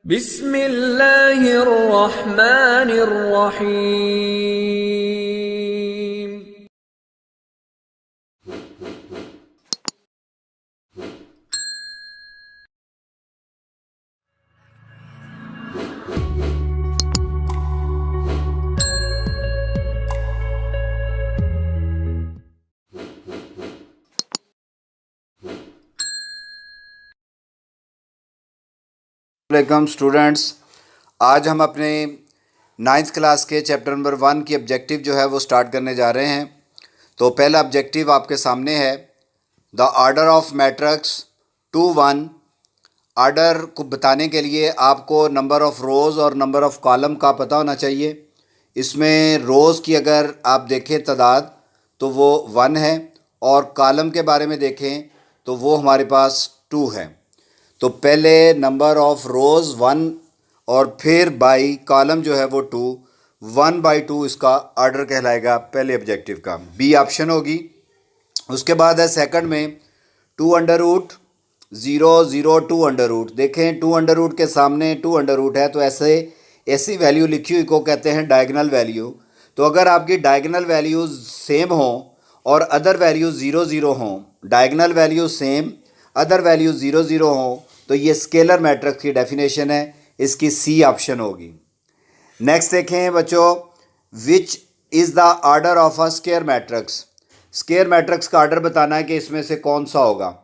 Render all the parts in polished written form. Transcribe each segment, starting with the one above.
बिस्मिल्लाहिर्रहमानिर्रहीम। Welcome students. आज हम अपने 9th क्लास के चैप्टर नंबर 1 की ऑब्जेक्टिव जो है वो स्टार्ट करने जा रहे हैं। तो पहला ऑब्जेक्टिव आपके सामने है, the order of matrix 2 1। Order को बताने के लिए आपको नंबर ऑफ़ रोज़ और नंबर ऑफ़ कॉलम का पता होना चाहिए। इसमें रोज़ की अगर आप देखें तादाद तो वो 1 है, और कॉलम के बारे में देखें तो वो हमारे पास 2 है। तो पहले नंबर ऑफ़ रोज़ 1 और फिर बाई कॉलम जो है वो 2, 1/2 इसका ऑर्डर कहलाएगा पहले ऑब्जेक्टिव का। बी ऑप्शन होगी। उसके बाद है सेकंड में 2√0 0 2√। देखें 2√ के सामने 2√ है, तो ऐसी वैल्यू लिखी हुई को कहते हैं डायगोनल वैल्यू। तो अगर आपकी डायगोनल वैल्यूज़ सेम हों और अदर वैल्यूज़ 0 0 हों, diagonal value same other value 0 0 हो, तो ये स्केलर मैट्रिक्स की डेफिनेशन है। इसकी सी ऑप्शन होगी। नेक्स्ट देखें बच्चों, which is the order of a square matrix. Square matrix का ऑर्डर बताना है कि इसमें से कौन सा होगा।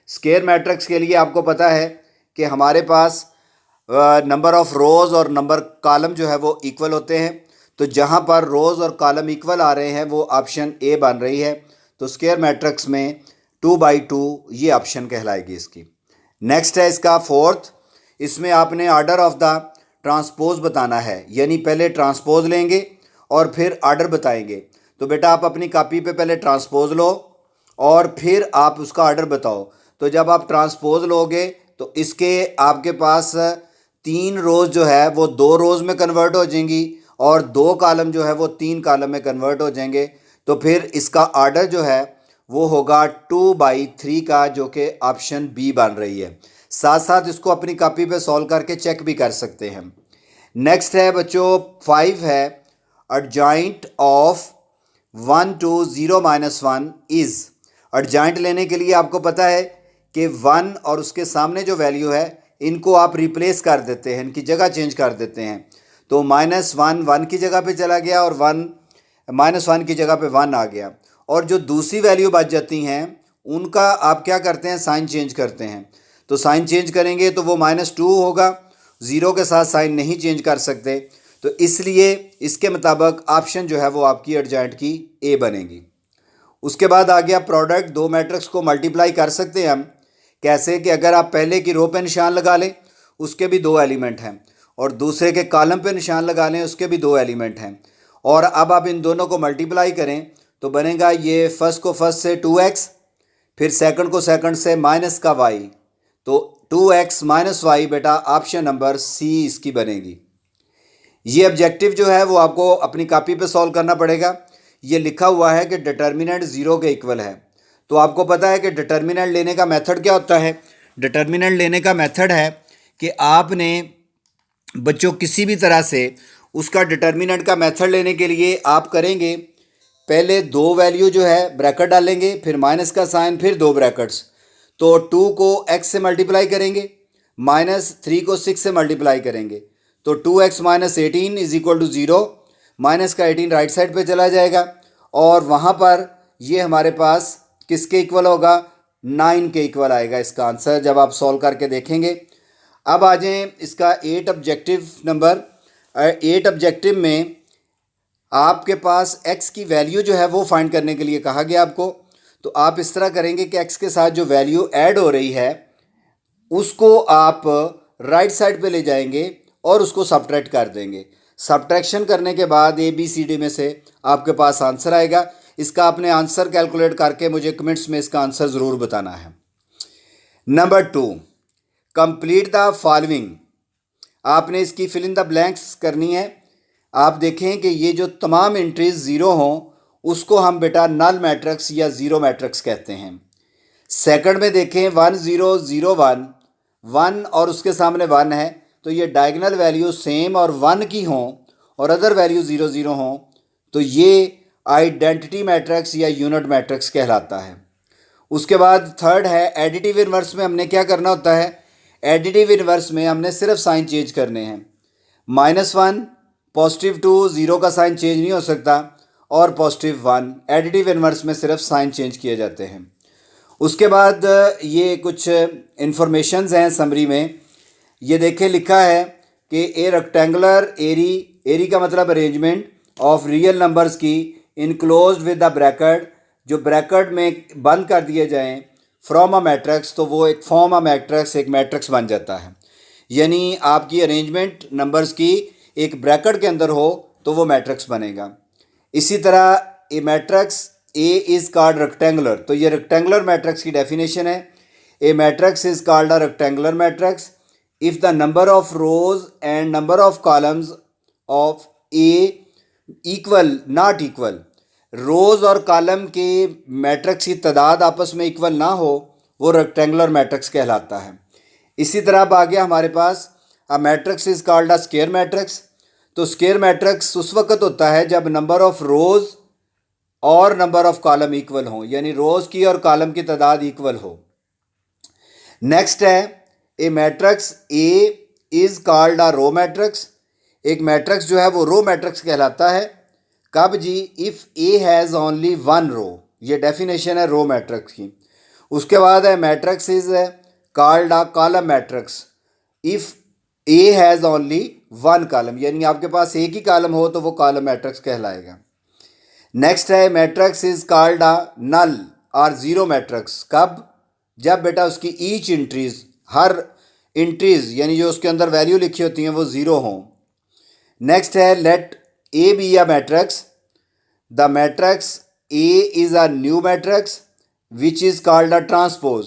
स्केयर मैट्रिक्स के लिए आपको पता है कि हमारे पास नंबर ऑफ़ रोज़ और नंबर कॉलम जो है वो इक्वल होते हैं। तो जहाँ पर रोज़ और कॉलम इक्वल आ रहे हैं वो ऑप्शन ए बन रही है। तो स्केयर मैट्रिक्स में 2/2 ये ऑप्शन कहलाएगी इसकी। नेक्स्ट है इसका फोर्थ। इसमें आपने ऑर्डर ऑफ द ट्रांसपोज बताना है, यानी पहले ट्रांसपोज लेंगे और फिर ऑर्डर बताएंगे। तो बेटा आप अपनी कॉपी पे पहले ट्रांसपोज लो और फिर आप उसका ऑर्डर बताओ। तो जब आप ट्रांसपोज लोगे तो इसके आपके पास 3 रोज़ जो है वो 2 रोज़ में कन्वर्ट हो जाएंगी और 2 कॉलम जो है वो 3 कॉलम में कन्वर्ट हो जाएंगे। तो फिर इसका ऑर्डर जो है वो होगा 2/3 का, जो कि ऑप्शन बी बन रही है। साथ साथ इसको अपनी कॉपी पे सॉल्व करके चेक भी कर सकते हैं। नेक्स्ट है बच्चों 5 है, एडजॉइंट ऑफ 1 2 0 -1 इज़। एडजॉइंट लेने के लिए आपको पता है कि 1 और उसके सामने जो वैल्यू है इनको आप रिप्लेस कर देते हैं, इनकी जगह चेंज कर देते हैं। तो -1 1 की जगह पे चला गया और -1 की जगह पे 1 आ गया। और जो दूसरी वैल्यू बच जाती हैं उनका आप क्या करते हैं, साइन चेंज करते हैं। तो साइन चेंज करेंगे तो वो -2 होगा, 0 के साथ साइन नहीं चेंज कर सकते। तो इसलिए इसके मुताबिक ऑप्शन जो है वो आपकी एडजॉइंट की ए बनेगी। उसके बाद आ गया प्रोडक्ट। 2 मैट्रिक्स को मल्टीप्लाई कर सकते हैं हम। कैसे कि अगर आप पहले की रो पे निशान लगा लें उसके भी 2 एलिमेंट हैं, और दूसरे के कॉलम पे निशान लगा लें उसके भी 2 एलिमेंट हैं, और अब आप इन दोनों को मल्टीप्लाई करें तो बनेगा ये फर्स्ट को फर्स्ट से 2x, फिर सेकंड को सेकंड से माइनस का y। तो 2x - y बेटा ऑप्शन नंबर सी इसकी बनेगी। ये ऑब्जेक्टिव जो है वो आपको अपनी कॉपी पे सॉल्व करना पड़ेगा। ये लिखा हुआ है कि डिटर्मिनेंट 0 के इक्वल है। तो आपको पता है कि डिटर्मिनेंट लेने का मेथड क्या होता है। डिटर्मिनेंट लेने का मेथड है कि आपने बच्चों किसी भी तरह से उसका डिटर्मिनेंट का मेथड लेने के लिए आप करेंगे, पहले 2 वैल्यू जो है ब्रैकेट डालेंगे, फिर माइनस का साइन, फिर 2 ब्रैकेट्स। तो 2 को x से मल्टीप्लाई करेंगे, -3 को 6 से मल्टीप्लाई करेंगे, तो 2x - 18 = 0। माइनस का 18 राइट साइड पे चला जाएगा और वहाँ पर ये हमारे पास किसके इक्वल होगा, 9 के इक्वल आएगा इसका आंसर जब आप सॉल्व करके देखेंगे। अब आ जाएँ इसका 8 ऑब्जेक्टिव नंबर। 8 ऑब्जेक्टिव में आपके पास x की वैल्यू जो है वो फाइंड करने के लिए कहा गया आपको। तो आप इस तरह करेंगे कि x के साथ जो वैल्यू ऐड हो रही है उसको आप राइट साइड पे ले जाएंगे और उसको सब्ट्रैक्ट कर देंगे। सब्ट्रैक्शन करने के बाद ABCD में से आपके पास आंसर आएगा। इसका आपने आंसर कैलकुलेट करके मुझे कमेंट्स में इसका आंसर ज़रूर बताना है। Number 2, complete the following. आपने इसकी फिल इन द ब्लैंक्स करनी है। आप देखें कि ये जो तमाम एंट्रीज 0 हों उसको हम बेटा नल मैट्रिक्स या 0 मैट्रिक्स कहते हैं। सेकंड में देखें 1 0 0 1, 1 और उसके सामने 1 है, तो ये डायगनल वैल्यू सेम और 1 की हों और अदर वैल्यू 0 0 हों तो ये आइडेंटिटी मैट्रिक्स या यूनिट मैट्रिक्स कहलाता है। उसके बाद थर्ड है एडिटिव इन्वर्स में हमने क्या करना होता है, एडिटिव इन्वर्स में हमने सिर्फ साइन चेंज करने हैं। -1 +2 0 का साइन चेंज नहीं हो सकता और +1 एडिटिव इन्वर्स में सिर्फ साइन चेंज किए जाते हैं। उसके बाद ये कुछ इंफॉर्मेशंस हैं समरी में, ये देखें लिखा है कि ए रेक्टेंगुलर एरी का मतलब अरेंजमेंट ऑफ रियल नंबर्स की इनक्लोज्ड विद द ब्रैकेट, जो ब्रैकेट में बंद कर दिए जाएं फ्रॉम अ मैट्रिक्स तो वो एक फॉर्म अ मैट्रिक्स, एक मैट्रिक्स बन जाता है। यानी आपकी अरेंजमेंट नंबर्स की एक ब्रैकेट के अंदर हो तो वो मैट्रिक्स बनेगा। इसी तरह a matrix A is called rectangular, तो ये रेक्टेंगुलर मैट्रिक्स की डेफिनेशन है। A matrix is called a rectangular matrix if the number of rows and number of columns of A equal not equal, rows और column के matrix की तादाद आपस में इक्वल ना हो वो रेक्टेंगुलर मैट्रिक्स कहलाता है। इसी तरह अब आ गया हमारे पास a matrix is called a square matrix, तो स्क्वायर मैट्रिक्स उस वक्त होता है जब नंबर ऑफ रोज़ और नंबर ऑफ कॉलम इक्वल हों, यानी रोज़ की और कॉलम की तादाद इक्वल हो। नेक्स्ट है a matrix A is called a row matrix, एक मैट्रिक्स जो है वो रो मैट्रिक्स कहलाता है। कब जी, if A has only 1 row, ये डेफिनेशन है रो मैट्रिक्स की। उसके बाद है matrix is called a column matrix if A has only 1 column, यानी आपके पास एक ही कॉलम हो तो वो कॉलम मैट्रिक्स कहलाएगा। नेक्स्ट है matrix is called a null और ज़ीरो मैट्रिक्स, कब, जब बेटा उसकी ईच इंट्रीज, हर इंट्रीज यानी जो उसके अंदर वैल्यू लिखी होती हैं वो ज़ीरो हों। नेक्स्ट है let A be a matrix, the matrix A is a new matrix which is called a transpose,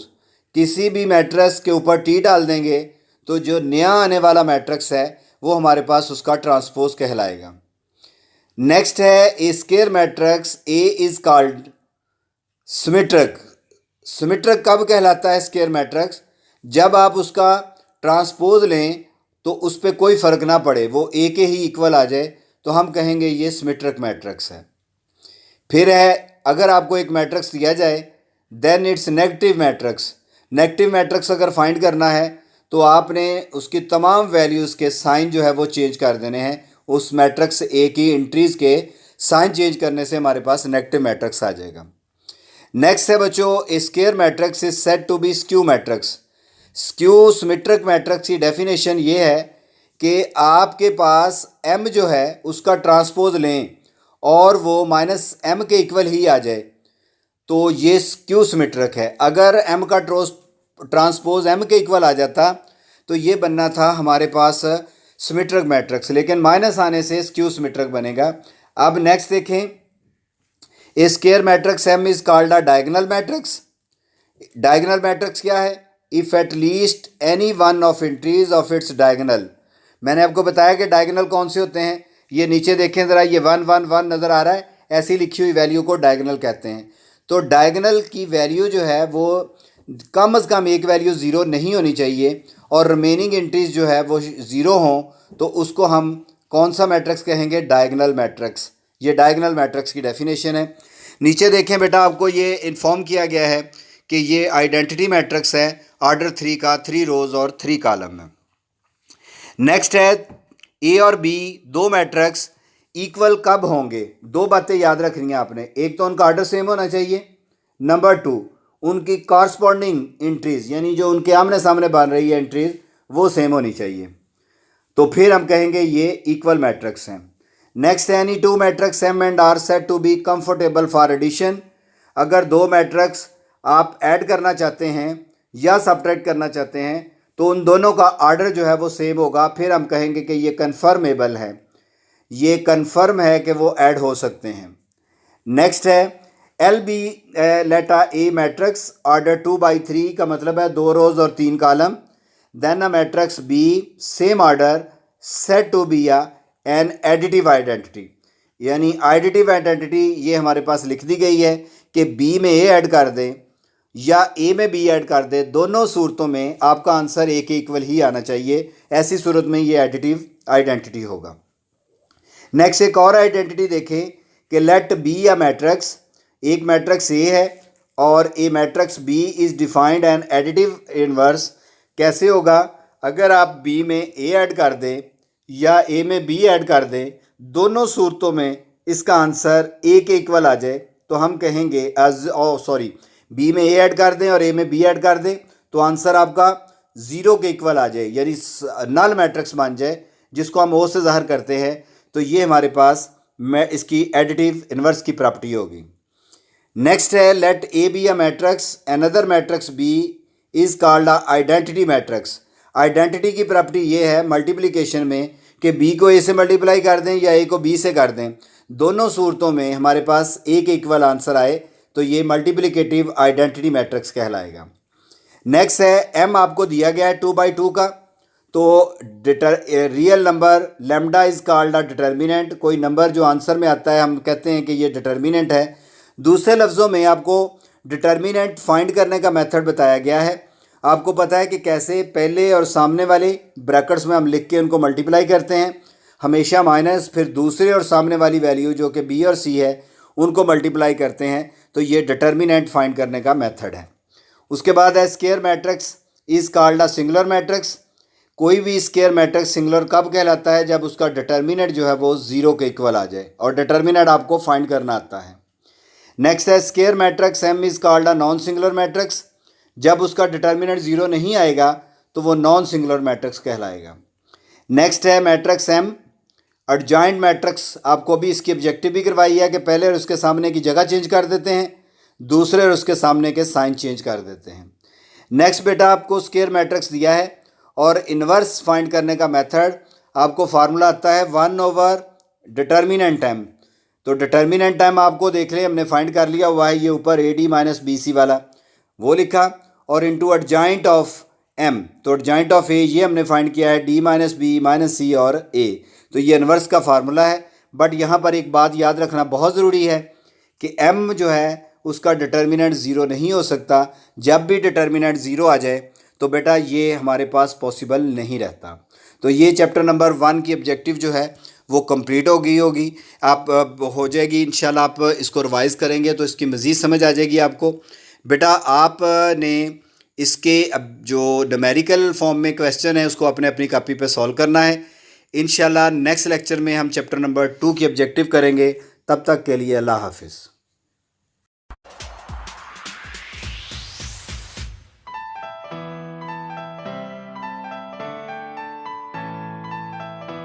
किसी भी मैट्रिक्स के ऊपर टी डाल देंगे तो जो नया आने वाला मैट्रिक्स है वो हमारे पास उसका ट्रांसपोज कहलाएगा। नेक्स्ट है a square matrix A is called symmetric, symmetric कब कहलाता है स्क्वायर मैट्रिक्स, जब आप उसका ट्रांसपोज लें तो उस पर कोई फ़र्क ना पड़े, वो ए के ही इक्वल आ जाए तो हम कहेंगे ये सिमेट्रिक मैट्रिक्स है। फिर है अगर आपको एक मैट्रिक्स दिया जाए then it's negative matrix, negative matrix अगर फाइंड करना है तो आपने उसकी तमाम वैल्यूज़ के साइन जो है वो चेंज कर देने हैं, उस मैट्रिक्स ए की एंट्रीज़ के साइन चेंज करने से हमारे पास नेगेटिव मैट्रिक्स आ जाएगा। नेक्स्ट है बच्चों a square matrix is said to be skew matrix, skew symmetric matrix की डेफिनेशन ये है कि आपके पास m जो है उसका ट्रांसपोज लें और वो -m के इक्वल ही आ जाए तो ये स्क्यू सिमेट्रिक है। अगर m का ट्रांसपोज m के इक्वल आ जाता तो ये बनना था हमारे पास सिमेट्रिक मैट्रिक्स, लेकिन माइनस आने से स्क्यू सिमेट्रिक बनेगा। अब नेक्स्ट देखें a square matrix m is called a diagonal matrix, diagonal matrix क्या है, if at least any one of entries of its diagonal, मैंने आपको बताया कि डायगोनल कौन से होते हैं, ये नीचे देखें ज़रा, ये 1 1 1 नज़र आ रहा है, ऐसी लिखी हुई वैल्यू को डायगोनल कहते हैं। तो डायगोनल की वैल्यू जो है वो कम अज़ कम एक वैल्यू ज़ीरो नहीं होनी चाहिए और रिमेनिंग एंट्रीज जो है वो ज़ीरो हों तो उसको हम कौन सा मैट्रिक्स कहेंगे, डायगोनल मैट्रिक्स। ये डायगोनल मैट्रिक्स की डेफिनेशन है। नीचे देखें बेटा, आपको ये इन्फॉर्म किया गया है कि ये आइडेंटिटी मैट्रिक्स है ऑर्डर 3 का, 3 रोज़ और 3 कॉलम है। नेक्स्ट है ए और बी दो मैट्रिक्स इक्वल कब होंगे, दो बातें याद रखनी है आपने, एक तो उनका ऑर्डर सेम होना चाहिए, नंबर 2 उनकी कॉरस्पॉन्डिंग एंट्रीज यानी जो उनके आमने सामने बन रही है एंट्रीज वो सेम होनी चाहिए, तो फिर हम कहेंगे ये इक्वल मैट्रिक्स हैं। नेक्स्ट है any two matrix M and R set to be comfortable for addition, अगर दो मैट्रिक्स आप ऐड करना चाहते हैं या सब्ट्रैक्ट करना चाहते हैं तो उन दोनों का ऑर्डर जो है वो सेम होगा, फिर हम कहेंगे कि ये कन्फर्मेबल है, ये कन्फर्म है कि वो ऐड हो सकते हैं। नेक्स्ट है एल बी लेटा ए मैट्रिक्स ऑर्डर 2/3 का मतलब है 2 रोज और 3 column, then a matrix B same order set to be an additive identity, यानी आइडेंटिव आइडेंटिटी ये हमारे पास लिख दी गई है कि बी में ए ऐड कर दें या ए में बी ऐड कर दे, दोनों सूरतों में आपका आंसर ए के इक्वल ही आना चाहिए। ऐसी सूरत में ये एडिटिव आइडेंटिटी होगा। नेक्स्ट एक और आइडेंटिटी देखें कि लेट बी या मैट्रिक्स, एक मैट्रिक्स ए है और a matrix B is defined an additive inverse. कैसे होगा? अगर आप बी में ए ऐड कर दें या ए में बी ऐड कर दें, दोनों सूरतों में इसका आंसर ए के इक्वल आ जाए तो हम कहेंगे बी में ए ऐड कर दें और ए में बी ऐड कर दें तो आंसर आपका ज़ीरो के इक्वल आ जाए, यानी नल मैट्रिक्स बन जाए, जिसको हम ओ से ज़ाहिर करते हैं। तो ये हमारे पास इसकी एडिटिव इन्वर्स की प्रॉपर्टी होगी। नेक्स्ट है let A be a matrix, another matrix B is called a identity matrix. Identity की प्रॉपर्टी ये है मल्टीप्लिकेशन में कि बी को ए से मल्टीप्लाई कर दें या ए को बी से कर दें, दोनों सूरतों में हमारे पास ए के इक्वल आंसर आए तो ये मल्टीप्लिकेटिव आइडेंटिटी मैट्रिक्स कहलाएगा। नेक्स्ट है एम आपको दिया गया है 2/2 का, तो real number lambda is called a determinant. कोई नंबर जो आंसर में आता है हम कहते हैं कि ये डिटर्मिनेंट है। दूसरे लफ्ज़ों में आपको डिटर्मिनेंट फाइंड करने का मेथड बताया गया है। आपको पता है कि कैसे पहले और सामने वाले ब्रैकेट्स में हम लिख के उनको मल्टीप्लाई करते हैं, हमेशा माइनस, फिर दूसरे और सामने वाली वैल्यू जो कि बी और सी है उनको मल्टीप्लाई करते हैं। तो ये डिटर्मिनेंट फाइंड करने का मेथड है। उसके बाद है square matrix is called a singular matrix. कोई भी स्क्वायर मैट्रिक्स सिंगुलर कब कहलाता है? जब उसका डिटर्मिनेंट जो है वो ज़ीरो के इक्वल आ जाए और डिटर्मिनेंट आपको फाइंड करना आता है। नेक्स्ट है square matrix M is called a non singular matrix. जब उसका डिटर्मिनेंट ज़ीरो नहीं आएगा तो वो नॉन सिंगुलर मैट्रिक्स कहलाएगा। नेक्स्ट है मैट्रिक्स एम एडजॉइंट मैट्रिक्स। आपको भी इसकी ऑब्जेक्टिव भी करवाई है कि पहले और उसके सामने की जगह चेंज कर देते हैं, दूसरे और उसके सामने के साइन चेंज कर देते हैं। नेक्स्ट बेटा आपको स्क्वायर मैट्रिक्स दिया है और इन्वर्स फाइंड करने का मेथड आपको फार्मूला आता है 1/, डिटर्मिनेंट एम। तो डिटर्मिनेंट एम आपको देख लें हमने फाइंड कर लिया हुआ है, ये ऊपर A D minus B C वाला वो लिखा, और इंटू एडजॉइंट ऑफ एम, तो एडजॉइंट ऑफ ए ये हमने फाइंड किया है D minus B minus C और ए। तो ये इन्वर्स का फार्मूला है। बट यहाँ पर एक बात याद रखना बहुत ज़रूरी है कि एम जो है उसका डिटर्मिनेंट ज़ीरो नहीं हो सकता। जब भी डिटर्मिनेंट ज़ीरो आ जाए तो बेटा ये हमारे पास पॉसिबल नहीं रहता। तो ये चैप्टर नंबर 1 की ऑब्जेक्टिव जो है वो कंप्लीट हो गई होगी, आप हो जाएगी इंशाल्लाह। आप इसको रिवाइज़ करेंगे तो इसकी मज़ीद समझ आ जाएगी आपको। बेटा आपने इसके अब जो न्यूमेरिकल फॉर्म में क्वेश्चन है उसको अपने अपनी कॉपी पे सॉल्व करना है। इंशाल्लाह नेक्स्ट लेक्चर में हम चैप्टर नंबर 2 की ऑब्जेक्टिव करेंगे। तब तक के लिए अल्लाह हाफिज़।